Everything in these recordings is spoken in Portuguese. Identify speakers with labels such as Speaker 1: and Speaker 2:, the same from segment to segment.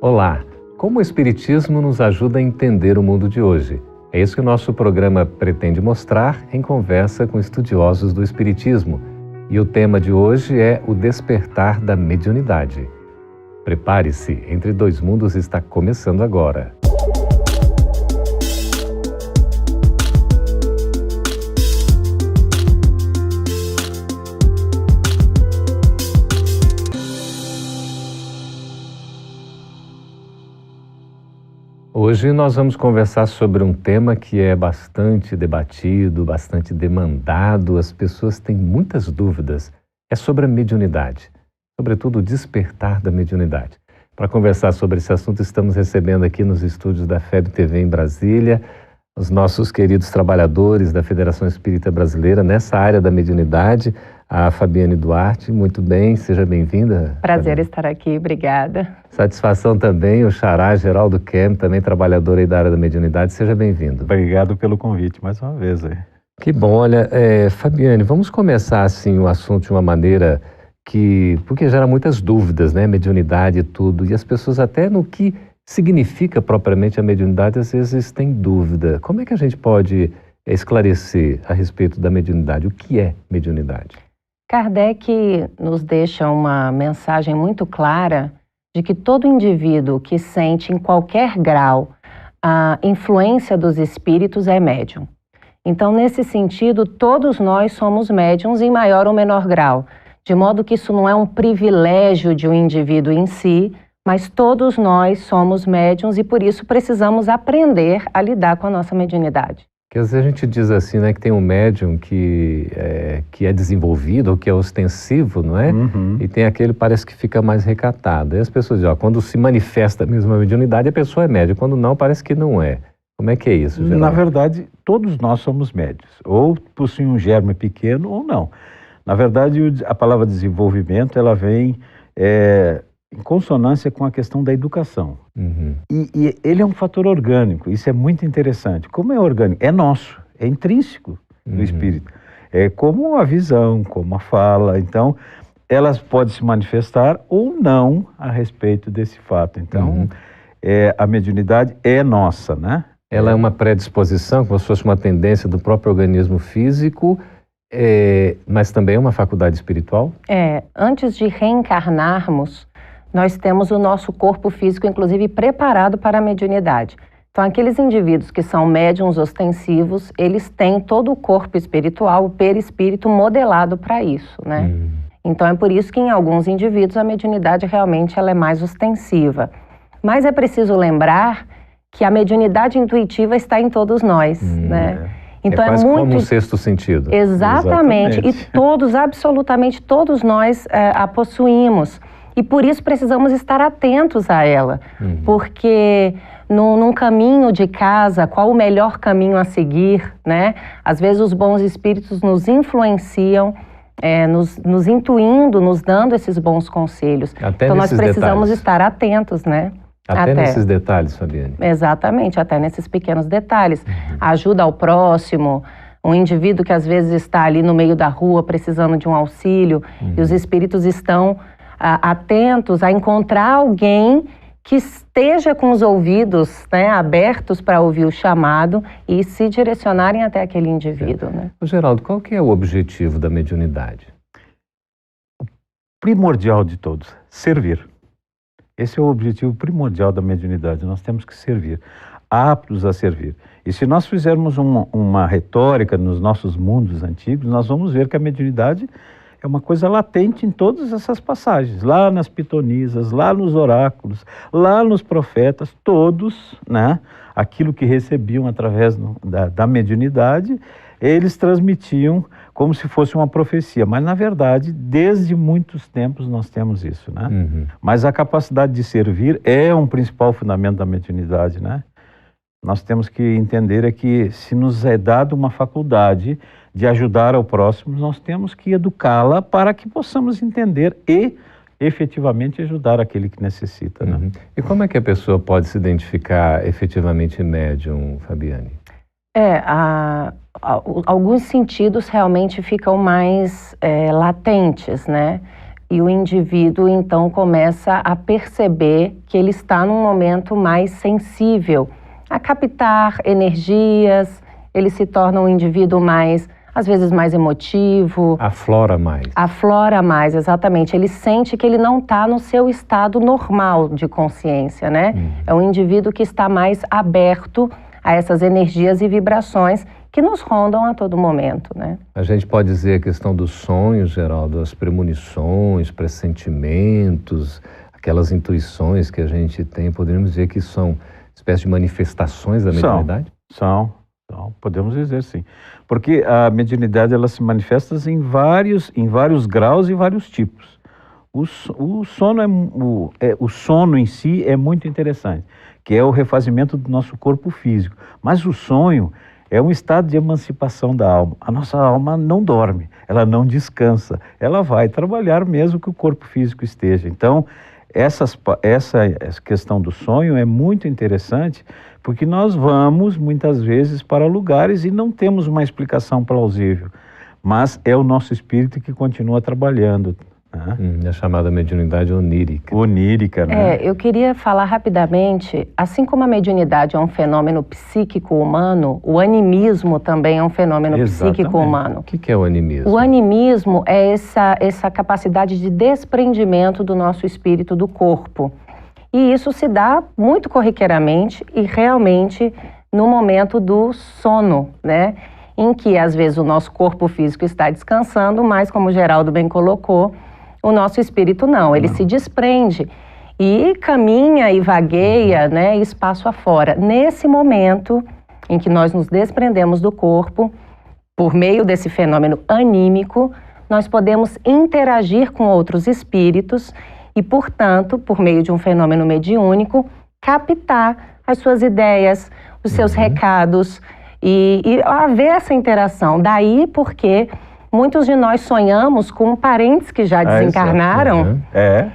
Speaker 1: Olá! Como o Espiritismo nos ajuda a entender o mundo de hoje? É isso que o nosso programa pretende mostrar em conversa com estudiosos do Espiritismo. E o tema de hoje é o despertar da mediunidade. Prepare-se, Entre Dois Mundos está começando agora. Hoje nós vamos conversar sobre um tema que é bastante debatido, bastante demandado, as pessoas têm muitas dúvidas. É sobre a mediunidade, sobretudo o despertar da mediunidade. Para conversar sobre esse assunto, estamos recebendo aqui nos estúdios da FEB TV em Brasília, os nossos queridos trabalhadores da Federação Espírita Brasileira nessa área da mediunidade, a Fabiane Duarte. Muito bem, seja bem-vinda.
Speaker 2: Prazer estar aqui, obrigada.
Speaker 1: Satisfação também, o Xará Geraldo Kem, também trabalhador aí da área da mediunidade, seja bem-vindo.
Speaker 3: Obrigado pelo convite mais uma vez.
Speaker 1: Que bom, olha, Fabiane, vamos começar assim o assunto de uma maneira porque gera muitas dúvidas, né, mediunidade e tudo, e as pessoas até no que significa propriamente a mediunidade, às vezes têm dúvida. Como é que a gente pode esclarecer a respeito da mediunidade? O que é mediunidade?
Speaker 2: Kardec nos deixa uma mensagem muito clara de que todo indivíduo que sente em qualquer grau a influência dos espíritos é médium. Então, nesse sentido, todos nós somos médiums em maior ou menor grau, de modo que isso não é um privilégio de um indivíduo em si, mas todos nós somos médiums e por isso precisamos aprender a lidar com a nossa mediunidade.
Speaker 1: Porque às vezes a gente diz assim, né, que tem um médium que é desenvolvido, ou que é ostensivo, não é?
Speaker 3: Uhum.
Speaker 1: E tem aquele que parece que fica mais recatado. E as pessoas dizem, quando se manifesta mesmo a mediunidade, a pessoa é médium. Quando não, parece que não é. Como é que é isso, Geraldo?
Speaker 3: Na verdade, todos nós somos médios. Ou possuem um germe pequeno ou não. Na verdade, a palavra desenvolvimento, ela vem em consonância com a questão da educação.
Speaker 1: Uhum.
Speaker 3: E ele é um fator orgânico, isso é muito interessante. Como é orgânico? É nosso, é intrínseco do espírito. É como a visão, como a fala. Então, elas podem se manifestar ou não a respeito desse fato. Então, a mediunidade é nossa, né?
Speaker 1: Ela é uma predisposição, como se fosse uma tendência do próprio organismo físico, mas também é uma faculdade espiritual?
Speaker 2: Antes de reencarnarmos, nós temos o nosso corpo físico, inclusive, preparado para a mediunidade. Então, aqueles indivíduos que são médiuns ostensivos, eles têm todo o corpo espiritual, o perispírito modelado para isso, né? Então, é por isso que em alguns indivíduos a mediunidade realmente ela é mais ostensiva. Mas é preciso lembrar que a mediunidade intuitiva está em todos nós, né?
Speaker 1: Então é quase como um sexto sentido.
Speaker 2: Exatamente. E todos, absolutamente todos nós a possuímos. E por isso precisamos estar atentos a ela. Porque num caminho de casa, qual o melhor caminho a seguir, né? Às vezes os bons espíritos nos influenciam, nos intuindo, nos dando esses bons conselhos.
Speaker 1: Até
Speaker 2: então nós precisamos
Speaker 1: detalhes.
Speaker 2: Estar atentos, né?
Speaker 1: Até nesses detalhes, Fabiane.
Speaker 2: Exatamente, até nesses pequenos detalhes. Ajuda ao próximo, um indivíduo que às vezes está ali no meio da rua precisando de um auxílio, e os espíritos estão atentos a encontrar alguém que esteja com os ouvidos, né, abertos para ouvir o chamado e se direcionarem até aquele indivíduo. Né?
Speaker 1: Geraldo, qual que é o objetivo da mediunidade?
Speaker 3: O primordial de todos, servir. Esse é o objetivo primordial da mediunidade, nós temos que servir, aptos a servir. E se nós fizermos uma retórica nos nossos mundos antigos, nós vamos ver que a mediunidade é uma coisa latente em todas essas passagens, lá nas pitonisas, lá nos oráculos, lá nos profetas, todos, né, aquilo que recebiam através da mediunidade, eles transmitiam como se fosse uma profecia, mas na verdade, desde muitos tempos nós temos isso, né? Mas a capacidade de servir é um principal fundamento da mediunidade, né? Nós temos que entender que se nos é dada uma faculdade de ajudar ao próximo, nós temos que educá-la para que possamos entender e efetivamente ajudar aquele que necessita, né?
Speaker 1: E como é que a pessoa pode se identificar efetivamente médium, Fabiane?
Speaker 2: Alguns sentidos realmente ficam mais latentes, né? e o indivíduo então começa a perceber que ele está num momento mais sensível a captar energias, ele se torna um indivíduo mais, às vezes mais emotivo.
Speaker 1: Aflora mais.
Speaker 2: Aflora mais, exatamente. Ele sente que ele não está no seu estado normal de consciência, né? É um indivíduo que está mais aberto a essas energias e vibrações que nos rondam a todo momento, né?
Speaker 1: A gente pode dizer a questão dos sonhos, Geraldo, as premonições, pressentimentos, aquelas intuições que a gente tem, poderíamos dizer que são espécies de manifestações da mediunidade?
Speaker 3: São, podemos dizer sim. Porque a mediunidade, ela se manifesta em vários graus e vários tipos. O sono em si é muito interessante, que é o refazimento do nosso corpo físico. Mas o sonho é um estado de emancipação da alma. A nossa alma não dorme, ela não descansa, ela vai trabalhar mesmo que o corpo físico esteja. Então, essa questão do sonho é muito interessante, porque nós vamos muitas vezes para lugares e não temos uma explicação plausível, mas é o nosso espírito que continua trabalhando.
Speaker 1: É a chamada mediunidade onírica.
Speaker 3: Onírica, né?
Speaker 2: Eu queria falar rapidamente, assim como a mediunidade é um fenômeno psíquico humano, o animismo também é um fenômeno psíquico humano.
Speaker 1: O que é o animismo?
Speaker 2: O animismo é essa capacidade de desprendimento do nosso espírito do corpo. E isso se dá muito corriqueiramente e realmente no momento do sono, né? Em que às vezes o nosso corpo físico está descansando, mas como o Geraldo bem colocou, o nosso espírito não, ele se desprende e caminha e vagueia, né, espaço afora. Nesse momento em que nós nos desprendemos do corpo, por meio desse fenômeno anímico, nós podemos interagir com outros espíritos e, portanto, por meio de um fenômeno mediúnico, captar as suas ideias, os seus recados e haver essa interação. Daí porque muitos de nós sonhamos com parentes que já desencarnaram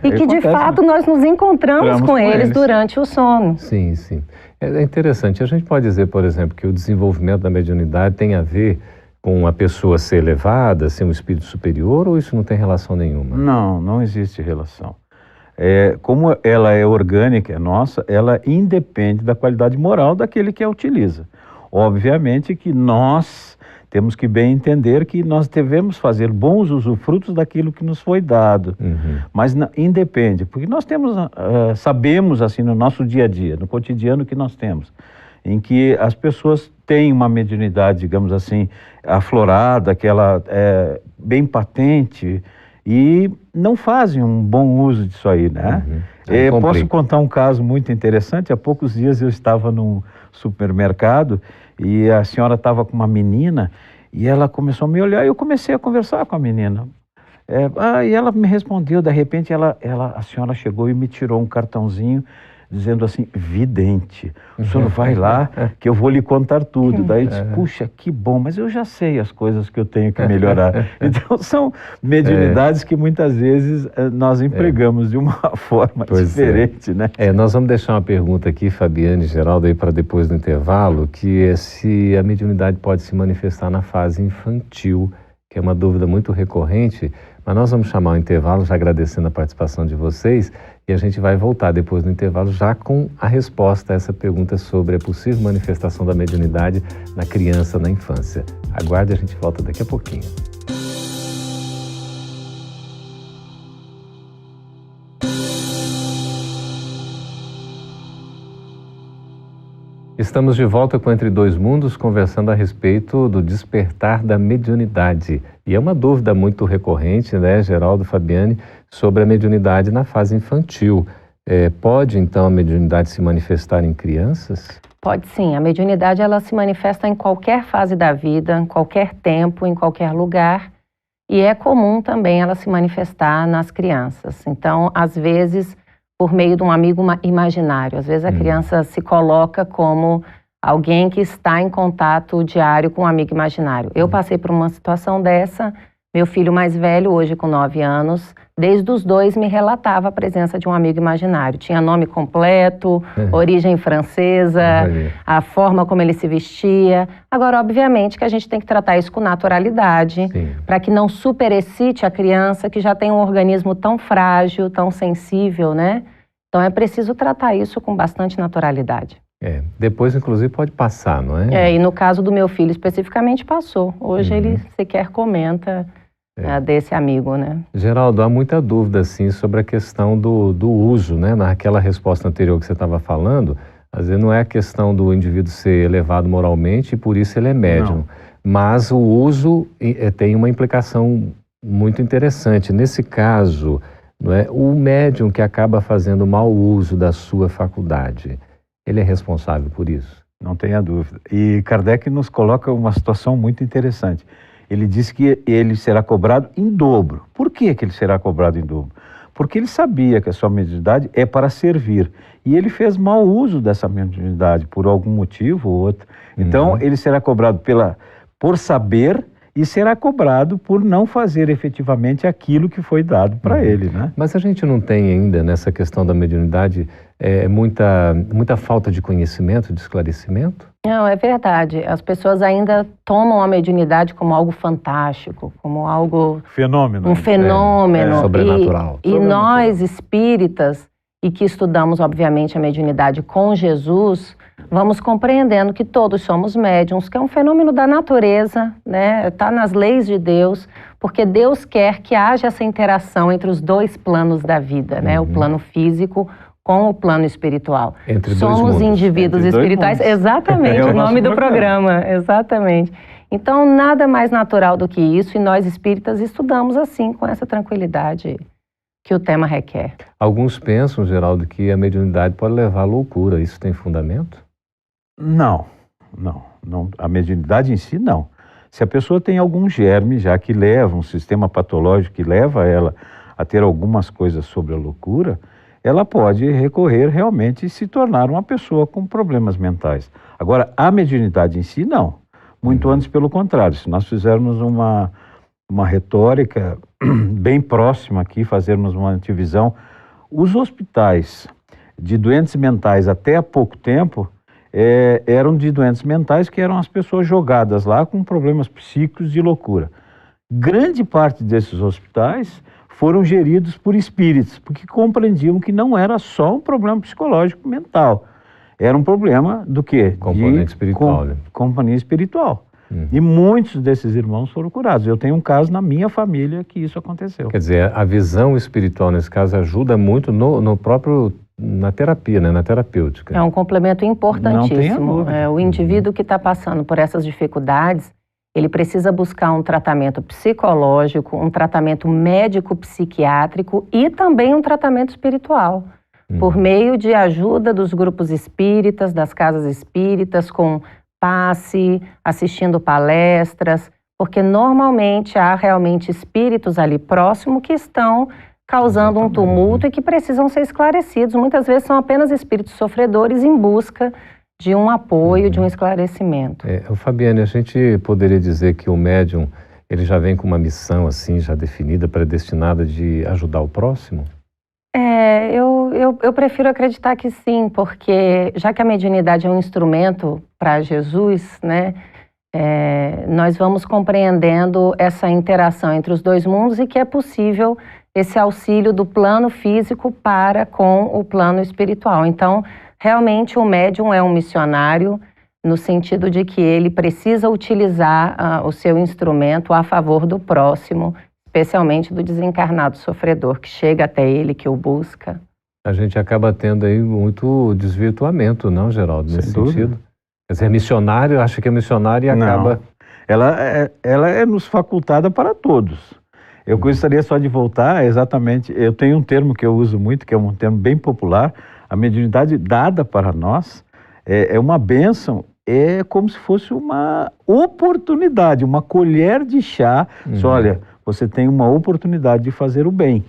Speaker 2: e que, de fato, nós nos encontramos com eles durante o sono.
Speaker 1: Sim, sim. É interessante. A gente pode dizer, por exemplo, que o desenvolvimento da mediunidade tem a ver com a pessoa ser elevada, ser um espírito superior, ou isso não tem relação nenhuma?
Speaker 3: Não existe relação. Como ela é orgânica, é nossa, ela independe da qualidade moral daquele que a utiliza. Obviamente que nós temos que bem entender que nós devemos fazer bons usufrutos daquilo que nos foi dado, mas independe, porque nós temos, sabemos assim no nosso dia a dia, no cotidiano que nós temos, em que as pessoas têm uma mediunidade, digamos assim, aflorada, que ela é bem patente e não fazem um bom uso disso aí, né? Posso contar um caso muito interessante. Há poucos dias eu estava num supermercado e a senhora estava com uma menina e ela começou a me olhar e eu comecei a conversar com a menina. E ela me respondeu, de repente a senhora chegou e me tirou um cartãozinho dizendo assim, vidente, o senhor vai lá que eu vou lhe contar tudo. Daí eu disse, puxa, que bom, mas eu já sei as coisas que eu tenho que melhorar. Então são mediunidades que muitas vezes nós empregamos de uma forma diferente, né?
Speaker 1: Nós vamos deixar uma pergunta aqui, Fabiane e Geraldo, aí para depois do intervalo, que é se a mediunidade pode se manifestar na fase infantil, que é uma dúvida muito recorrente, mas nós vamos chamar o intervalo, já agradecendo a participação de vocês, e a gente vai voltar depois do intervalo já com a resposta a essa pergunta sobre a possível manifestação da mediunidade na criança, na infância. Aguarde, a gente volta daqui a pouquinho. Estamos de volta com Entre Dois Mundos, conversando a respeito do despertar da mediunidade. E é uma dúvida muito recorrente, né, Geraldo, Fabiane, sobre a mediunidade na fase infantil. Pode, então, a mediunidade se manifestar em crianças?
Speaker 2: Pode sim. A mediunidade, ela se manifesta em qualquer fase da vida, em qualquer tempo, em qualquer lugar. E é comum também ela se manifestar nas crianças. Então, às vezes, por meio de um amigo imaginário. Às vezes a criança se coloca como alguém que está em contato diário com um amigo imaginário. Eu passei por uma situação dessa, meu filho mais velho, hoje com 9 anos, desde os dois me relatava a presença de um amigo imaginário. Tinha nome completo, origem francesa, a forma como ele se vestia. Agora, obviamente, que a gente tem que tratar isso com naturalidade, para que não superexcite a criança que já tem um organismo tão frágil, tão sensível, né? Então, é preciso tratar isso com bastante naturalidade.
Speaker 1: Depois, inclusive, pode passar, não é?
Speaker 2: E no caso do meu filho, especificamente, passou. Hoje ele sequer comenta desse amigo, né?
Speaker 1: Geraldo, há muita dúvida, assim, sobre a questão do uso, né? Naquela resposta anterior que você estava falando, às vezes não é a questão do indivíduo ser elevado moralmente e por isso ele é médium. Não. Mas o uso tem uma implicação muito interessante. Nesse caso, não é? O médium que acaba fazendo mau uso da sua faculdade, ele é responsável por isso?
Speaker 3: Não tenha dúvida. E Kardec nos coloca uma situação muito interessante. Ele diz que ele será cobrado em dobro. Por que ele será cobrado em dobro? Porque ele sabia que a sua mediunidade é para servir. E ele fez mau uso dessa mediunidade por algum motivo ou outro. Então, ele será cobrado por saber e será cobrado por não fazer efetivamente aquilo que foi dado para ele, né?
Speaker 1: Mas a gente não tem ainda, nessa questão da mediunidade, muita falta de conhecimento, de esclarecimento?
Speaker 2: Não, é verdade. As pessoas ainda tomam a mediunidade como algo fantástico, como algo...
Speaker 3: Fenômeno.
Speaker 2: Um fenômeno.
Speaker 1: Sobrenatural.
Speaker 2: E nós, espíritas, e que estudamos, obviamente, a mediunidade com Jesus, vamos compreendendo que todos somos médiuns, que é um fenômeno da natureza, né? Está nas leis de Deus, porque Deus quer que haja essa interação entre os dois planos da vida, né? O plano físico com o plano espiritual. Somos indivíduos espirituais, exatamente, o nome do programa, exatamente. Então, nada mais natural do que isso, e nós espíritas estudamos assim, com essa tranquilidade que o tema requer.
Speaker 1: Alguns pensam, Geraldo, que a mediunidade pode levar à loucura. Isso tem fundamento?
Speaker 3: Não. A mediunidade em si, não. Se a pessoa tem algum germe, já que leva um sistema patológico que leva ela a ter algumas coisas sobre a loucura, ela pode recorrer realmente e se tornar uma pessoa com problemas mentais. Agora, a mediunidade em si, não. Muito antes, pelo contrário. Se nós fizermos uma retórica bem próxima aqui, fazermos uma antivisão, os hospitais de doentes mentais até há pouco tempo eram de doentes mentais que eram as pessoas jogadas lá com problemas psíquicos de loucura. Grande parte desses hospitais foram geridos por espíritos, porque compreendiam que não era só um problema psicológico mental, era um problema do quê?
Speaker 1: Componente espiritual.
Speaker 3: Companhia espiritual. E muitos desses irmãos foram curados. Eu tenho um caso na minha família que isso aconteceu.
Speaker 1: Quer dizer, a visão espiritual, nesse caso, ajuda muito na terapia, né? Na terapêutica.
Speaker 2: É um complemento importantíssimo.
Speaker 3: Não tenha
Speaker 2: o indivíduo que está passando por essas dificuldades, ele precisa buscar um tratamento psicológico, um tratamento médico-psiquiátrico e também um tratamento espiritual, por meio de ajuda dos grupos espíritas, das casas espíritas, com passe, assistindo palestras, porque normalmente há realmente espíritos ali próximo que estão causando um tumulto e que precisam ser esclarecidos. Muitas vezes são apenas espíritos sofredores em busca de um apoio, de um esclarecimento.
Speaker 1: Fabiane, a gente poderia dizer que o médium, ele já vem com uma missão assim, já definida, predestinada de ajudar o próximo?
Speaker 2: Eu prefiro acreditar que sim, porque já que a mediunidade é um instrumento para Jesus, né, nós vamos compreendendo essa interação entre os dois mundos e que é possível esse auxílio do plano físico para com o plano espiritual. Então, realmente o médium é um missionário no sentido de que ele precisa utilizar o seu instrumento a favor do próximo, especialmente do desencarnado sofredor que chega até ele, que o busca.
Speaker 1: A gente acaba tendo aí muito desvirtuamento, não, Geraldo, nesse sentido? Quer dizer, missionário, acha que é missionário e acaba...
Speaker 3: Não. Ela é nos facultada para todos. Eu gostaria só de voltar exatamente, eu tenho um termo que eu uso muito, que é um termo bem popular, a mediunidade dada para nós é uma bênção, é como se fosse uma oportunidade, uma colher de chá. Olha, você tem uma oportunidade de fazer o bem.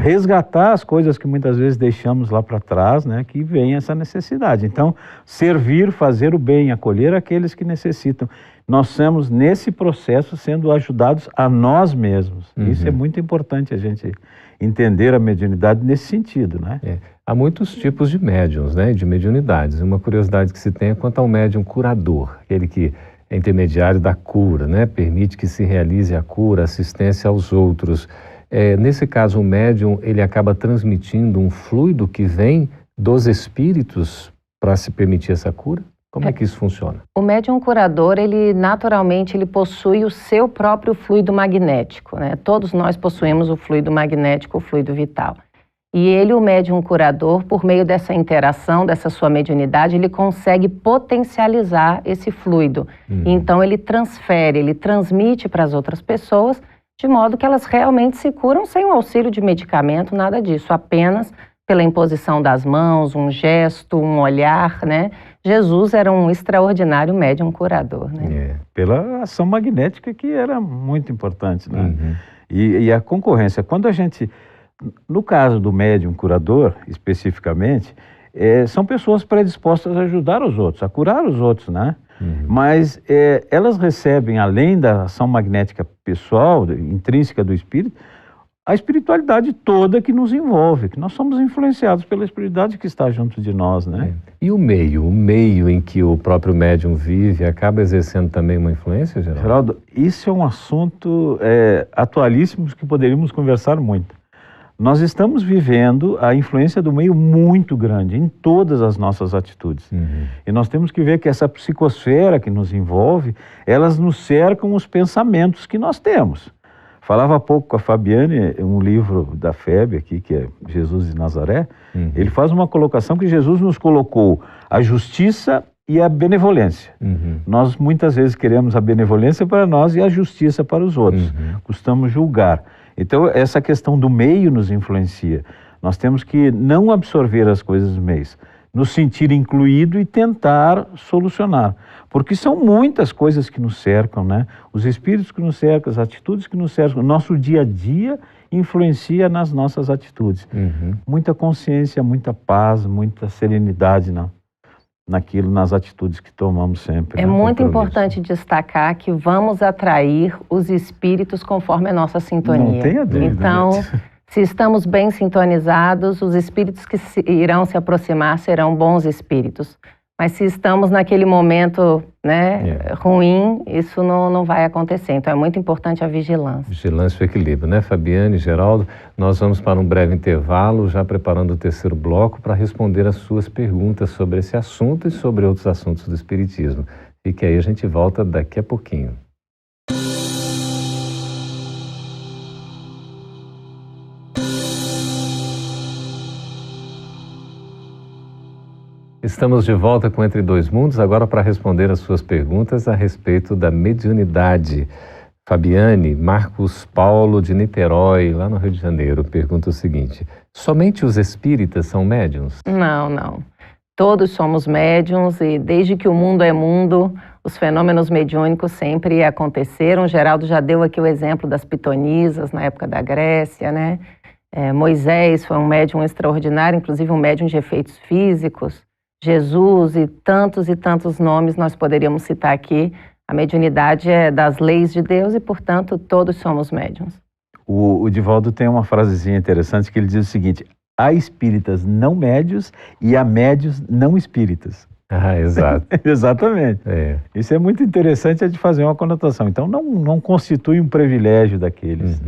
Speaker 3: Resgatar as coisas que muitas vezes deixamos lá para trás, né, que vem essa necessidade. Então, servir, fazer o bem, acolher aqueles que necessitam. Nós estamos nesse processo sendo ajudados a nós mesmos. Isso é muito importante a gente entender a mediunidade nesse sentido, né?
Speaker 1: Há muitos tipos de médiuns, né, de mediunidades. Uma curiosidade que se tem é quanto ao médium curador, aquele que é intermediário da cura, né, permite que se realize a cura, assistência aos outros. Nesse caso, o médium, ele acaba transmitindo um fluido que vem dos espíritos para se permitir essa cura? Como é que isso funciona?
Speaker 2: O médium curador, ele naturalmente ele possui o seu próprio fluido magnético, né? Todos nós possuímos o fluido magnético, o fluido vital. E ele, o médium curador, por meio dessa interação, dessa sua mediunidade, ele consegue potencializar esse fluido. Então ele transfere, ele transmite para as outras pessoas, de modo que elas realmente se curam sem o auxílio de medicamento, nada disso, apenas pela imposição das mãos, um gesto, um olhar, né? Jesus era um extraordinário médium curador, né?
Speaker 3: Pela ação magnética que era muito importante, né? E a concorrência, quando a gente, no caso do médium curador, especificamente, são pessoas predispostas a ajudar os outros, a curar os outros, né? Mas elas recebem, além da ação magnética pessoal, intrínseca do espírito, a espiritualidade toda que nos envolve, que nós somos influenciados pela espiritualidade que está junto de nós, né?
Speaker 1: E o meio em que o próprio médium vive, acaba exercendo também uma influência, Geraldo?
Speaker 3: Geraldo, isso é um assunto atualíssimo que poderíamos conversar muito. Nós estamos vivendo a influência do meio muito grande em todas as nossas atitudes. E nós temos que ver que essa psicosfera que nos envolve, elas nos cercam os pensamentos que nós temos. Falava há pouco com a Fabiane, um livro da FEB aqui, que é Jesus de Nazaré, ele faz uma colocação que Jesus nos colocou a justiça e a benevolência. Nós muitas vezes queremos a benevolência para nós e a justiça para os outros. Costumamos julgar. Então, essa questão do meio nos influencia. Nós temos que não absorver as coisas do meio, nos sentir incluído e tentar solucionar. Porque são muitas coisas que nos cercam, né? Os espíritos que nos cercam, as atitudes que nos cercam, o nosso dia a dia influencia nas nossas atitudes. Muita consciência, muita paz, muita serenidade naquilo, nas atitudes que tomamos sempre.
Speaker 2: É muito importante destacar que vamos atrair os espíritos conforme a nossa sintonia.
Speaker 3: Não tenha dúvida.
Speaker 2: Então, se estamos bem sintonizados, os espíritos que irão se aproximar serão bons espíritos. Mas se estamos naquele momento, né, ruim, isso não vai acontecer. Então é muito importante a vigilância.
Speaker 1: Vigilância e o equilíbrio, né, Fabiane, Geraldo? Nós vamos para um breve intervalo, já preparando o terceiro bloco para responder as suas perguntas sobre esse assunto e sobre outros assuntos do Espiritismo. Fique aí, a gente volta daqui a pouquinho. Estamos de volta com Entre Dois Mundos, agora para responder as suas perguntas a respeito da mediunidade. Fabiane, Marcos Paulo de Niterói, lá no Rio de Janeiro, pergunta o seguinte: somente os espíritas são médiuns?
Speaker 2: Não. Todos somos médiuns e desde que o mundo é mundo, os fenômenos mediúnicos sempre aconteceram. O Geraldo já deu aqui o exemplo das pitonisas na época da Grécia, né? Moisés foi um médium extraordinário, inclusive um médium de efeitos físicos. Jesus e tantos nomes nós poderíamos citar aqui. A mediunidade é das leis de Deus e, portanto, todos somos médiuns.
Speaker 3: O Divaldo tem uma frasezinha interessante que ele diz o seguinte: há espíritas não médios e há médios não espíritas.
Speaker 1: Exato.
Speaker 3: Exatamente. Isso é muito interessante de fazer uma conotação. Então, não constitui um privilégio daqueles.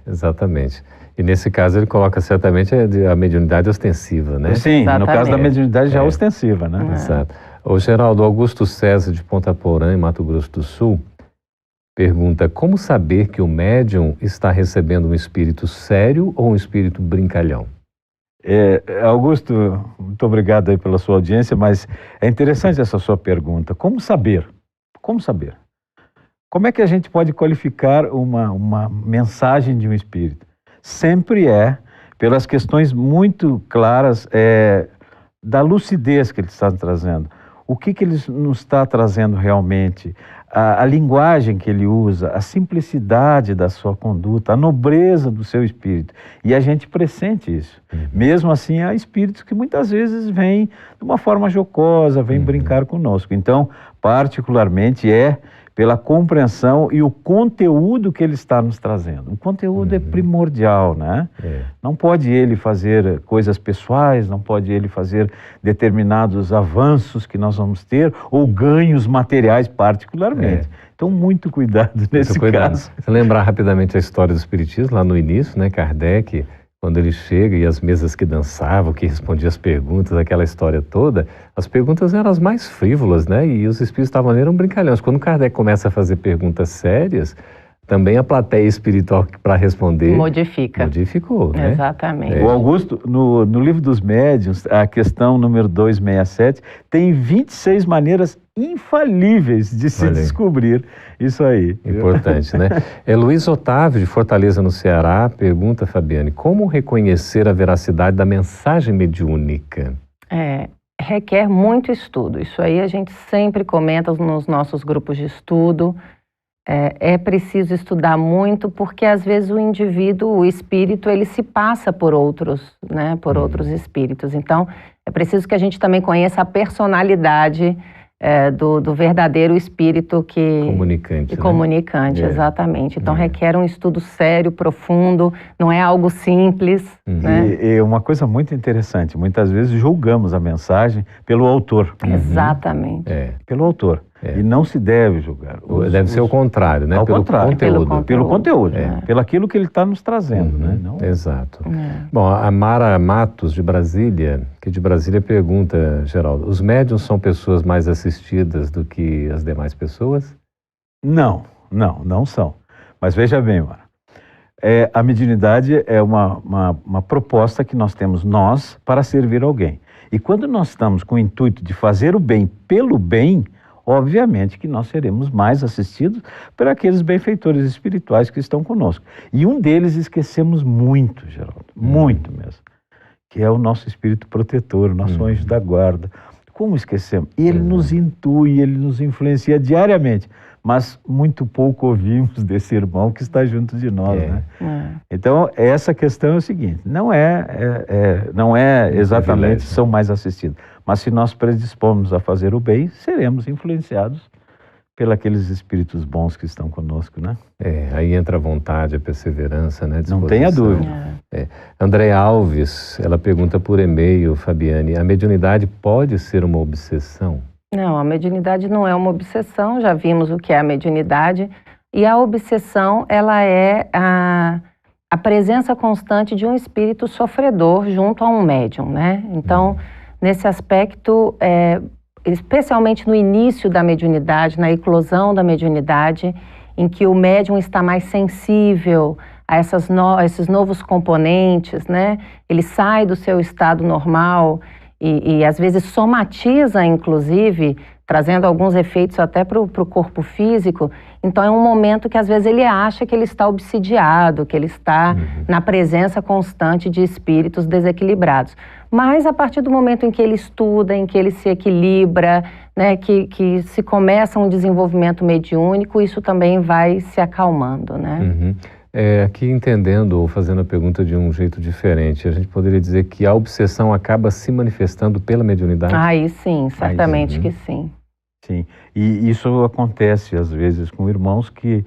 Speaker 1: Exatamente. E nesse caso ele coloca certamente a mediunidade ostensiva, né?
Speaker 3: Sim,
Speaker 2: exatamente.
Speaker 3: No caso da mediunidade já ostensiva, né?
Speaker 1: Exato. O Geraldo Augusto César de Ponta Porã, em Mato Grosso do Sul, pergunta: como saber que o médium está recebendo um espírito sério ou um espírito brincalhão?
Speaker 3: Augusto, muito obrigado aí pela sua audiência, mas é interessante essa sua pergunta. Como saber? Como saber? Como é que a gente pode qualificar uma mensagem de um espírito? Sempre pelas questões muito claras da lucidez que ele está trazendo. O que ele nos está trazendo realmente? a linguagem que ele usa, a simplicidade da sua conduta, a nobreza do seu espírito. E a gente pressente isso. Mesmo assim, há espíritos que muitas vezes vêm de uma forma jocosa, vêm brincar conosco. Então, particularmente pela compreensão e o conteúdo que ele está nos trazendo. O conteúdo é primordial, né? Não pode ele fazer coisas pessoais, não pode ele fazer determinados avanços que nós vamos ter, ou ganhos materiais particularmente. Então, muito cuidado nesse caso.
Speaker 1: Se lembrar rapidamente a história do Espiritismo, lá no início, né, Kardec, quando ele chega e as mesas que dançavam, que respondiam as perguntas, aquela história toda, as perguntas eram as mais frívolas, né? E os espíritos estavam ali, eram brincalhões. Quando Kardec começa a fazer perguntas sérias, também a plateia espiritual para responder... Modificou, né?
Speaker 2: Exatamente.
Speaker 3: O Augusto, no livro dos médiuns, a questão número 267, tem 26 maneiras infalíveis de se descobrir isso aí.
Speaker 1: Importante, né? Luiz Otávio, de Fortaleza, no Ceará, pergunta, Fabiane, como reconhecer a veracidade da mensagem mediúnica?
Speaker 2: Requer muito estudo. Isso aí a gente sempre comenta nos nossos grupos de estudo. É preciso estudar muito, porque às vezes o indivíduo, o espírito, ele se passa por outros, né? Por outros espíritos. Então, é preciso que a gente também conheça a personalidade do verdadeiro espírito comunicante, exatamente. Então requer um estudo sério, profundo, não é algo simples. Né?
Speaker 3: E uma coisa muito interessante, muitas vezes julgamos a mensagem pelo autor.
Speaker 2: Exatamente.
Speaker 3: Pelo autor. E não se deve julgar.
Speaker 1: Deve ser o contrário, né?
Speaker 3: Pelo conteúdo. Pelo conteúdo, pelo aquilo que ele está nos trazendo, né? Não...
Speaker 1: Exato. Bom, a Mara Matos, de Brasília, pergunta, Geraldo, os médiuns são pessoas mais assistidas do que as demais pessoas?
Speaker 3: Não são. Mas veja bem, Mara, a mediunidade é uma proposta que nós temos para servir alguém. E quando nós estamos com o intuito de fazer o bem pelo bem, obviamente que nós seremos mais assistidos por aqueles benfeitores espirituais que estão conosco. E um deles esquecemos muito, Geraldo, muito mesmo, que é o nosso espírito protetor, o nosso anjo da guarda. Como esquecemos? Ele nos intui, ele nos influencia diariamente, mas muito pouco ouvimos desse irmão que está junto de nós, né? Então, essa questão é o seguinte, não é exatamente são mais assistidos, mas se nós predispomos a fazer o bem, seremos influenciados pelos espíritos bons que estão conosco, né?
Speaker 1: Aí entra a vontade, a perseverança, né?
Speaker 3: Não tenha dúvida.
Speaker 1: André Alves, ela pergunta por e-mail, Fabiane, a mediunidade pode ser uma obsessão?
Speaker 2: Não, a mediunidade não é uma obsessão, já vimos o que é a mediunidade, e a obsessão, ela é a presença constante de um espírito sofredor junto a um médium, né? Então, nesse aspecto, especialmente no início da mediunidade, na eclosão da mediunidade, em que o médium está mais sensível a esses novos componentes, né? Ele sai do seu estado normal e às vezes somatiza, inclusive, trazendo alguns efeitos até para o corpo físico. Então é um momento que às vezes ele acha que ele está obsidiado, que ele está na presença constante de espíritos desequilibrados. Mas a partir do momento em que ele estuda, em que ele se equilibra, né, que se começa um desenvolvimento mediúnico, isso também vai se acalmando, né?
Speaker 1: Aqui entendendo ou fazendo a pergunta de um jeito diferente, a gente poderia dizer que a obsessão acaba se manifestando pela mediunidade?
Speaker 2: Aí sim, certamente que sim.
Speaker 3: Sim, e isso acontece às vezes com irmãos que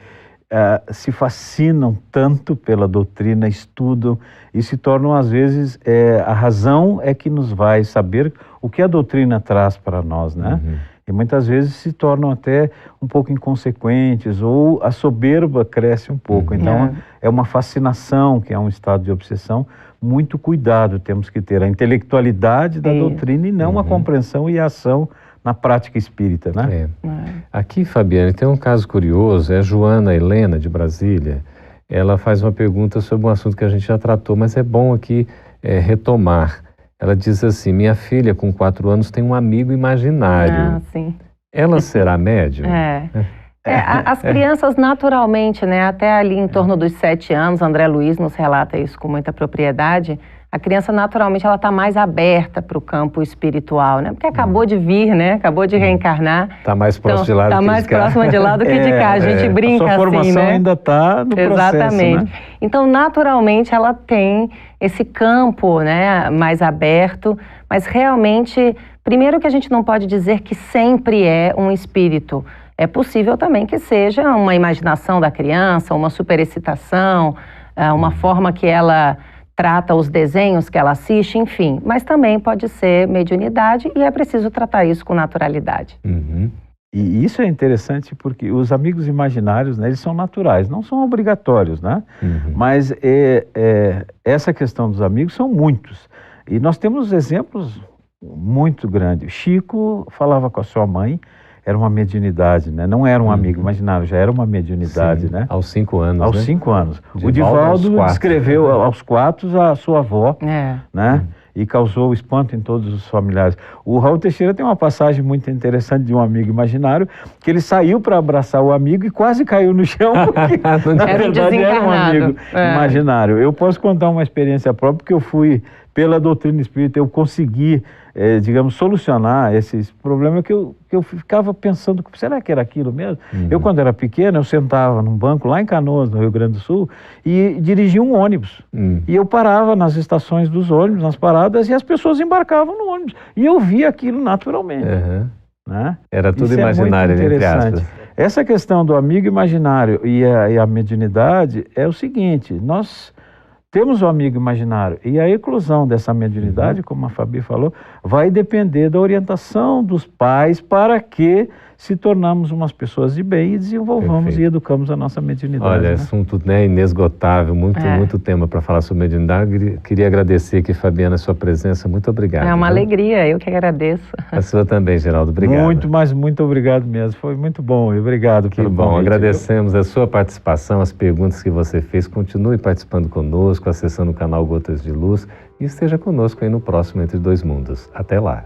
Speaker 3: se fascinam tanto pela doutrina, estudam e se tornam às vezes, a razão é que nos vai saber o que a doutrina traz para nós, né? E muitas vezes se tornam até um pouco inconsequentes ou a soberba cresce um pouco. Então é uma fascinação, que é um estado de obsessão. Muito cuidado temos que ter a intelectualidade da doutrina e não a compreensão e a ação na prática espírita, né?
Speaker 1: Aqui, Fabiane, tem um caso curioso, é a Joana Helena, de Brasília. Ela faz uma pergunta sobre um assunto que a gente já tratou, mas é bom aqui retomar. Ela diz assim, minha filha com 4 anos tem um amigo imaginário.
Speaker 2: Sim.
Speaker 1: Ela será médium?
Speaker 2: As crianças naturalmente, né, até ali em torno dos 7 anos, André Luiz nos relata isso com muita propriedade, a criança naturalmente ela está mais aberta para o campo espiritual, né? Porque acabou de vir, né? Acabou de reencarnar.
Speaker 1: Está mais próximo de lá do que de cá.
Speaker 2: Está mais próxima de lá do que de cá. A gente brinca assim, né?
Speaker 3: A sua formação ainda está no processo,
Speaker 2: exatamente.
Speaker 3: Né?
Speaker 2: Então, naturalmente, ela tem esse campo, né, mais aberto, mas realmente, primeiro que a gente não pode dizer que sempre é um espírito. É possível também que seja uma imaginação da criança, uma superexcitação, uma forma que ela trata os desenhos que ela assiste, enfim. Mas também pode ser mediunidade e é preciso tratar isso com naturalidade.
Speaker 1: Uhum.
Speaker 3: E isso é interessante porque os amigos imaginários, né, eles são naturais, não são obrigatórios, né?
Speaker 1: Uhum.
Speaker 3: Mas essa questão dos amigos são muitos. E nós temos exemplos muito grandes. Chico falava com a sua mãe, era uma mediunidade, né? Não era um amigo imaginário, já era uma mediunidade,
Speaker 1: Sim,
Speaker 3: né?
Speaker 1: aos 5 anos,
Speaker 3: Aos
Speaker 1: né?
Speaker 3: 5 anos. O
Speaker 1: Divaldo
Speaker 3: Divaldo descreveu aos 4 a sua avó, né? E causou espanto em todos os familiares. O Raul Teixeira tem uma passagem muito interessante de um amigo imaginário, que ele saiu para abraçar o amigo e quase caiu no chão, porque na verdade era um amigo imaginário. Eu posso contar uma experiência própria, porque eu fui, pela doutrina espírita, eu consegui, digamos, solucionar esses problemas que eu ficava pensando, será que era aquilo mesmo? Eu, quando era pequeno, eu sentava num banco lá em Canoas, no Rio Grande do Sul, e dirigia um ônibus. E eu parava nas estações dos ônibus, nas paradas, e as pessoas embarcavam no ônibus. E eu via aquilo naturalmente. Né?
Speaker 1: Era tudo
Speaker 3: isso
Speaker 1: imaginário, entre aspas.
Speaker 3: Essa questão do amigo imaginário e a mediunidade é o seguinte, nós temos o amigo imaginário e a eclosão dessa mediunidade, como a Fabi falou, vai depender da orientação dos pais para que se tornamos umas pessoas de bem e desenvolvamos e educamos a nossa mediunidade.
Speaker 1: Olha,
Speaker 3: né?
Speaker 1: assunto, né, inesgotável, muito tema para falar sobre mediunidade. Queria agradecer aqui, Fabiana, a sua presença. Muito obrigado.
Speaker 2: É uma alegria, eu que agradeço.
Speaker 1: A sua também, Geraldo. Obrigado.
Speaker 3: Muito obrigado mesmo. Foi muito bom. Obrigado pelo convite.
Speaker 1: Bom, agradecemos a sua participação, as perguntas que você fez. Continue participando conosco, acessando o canal Gotas de Luz e esteja conosco aí no próximo Entre Dois Mundos. Até lá.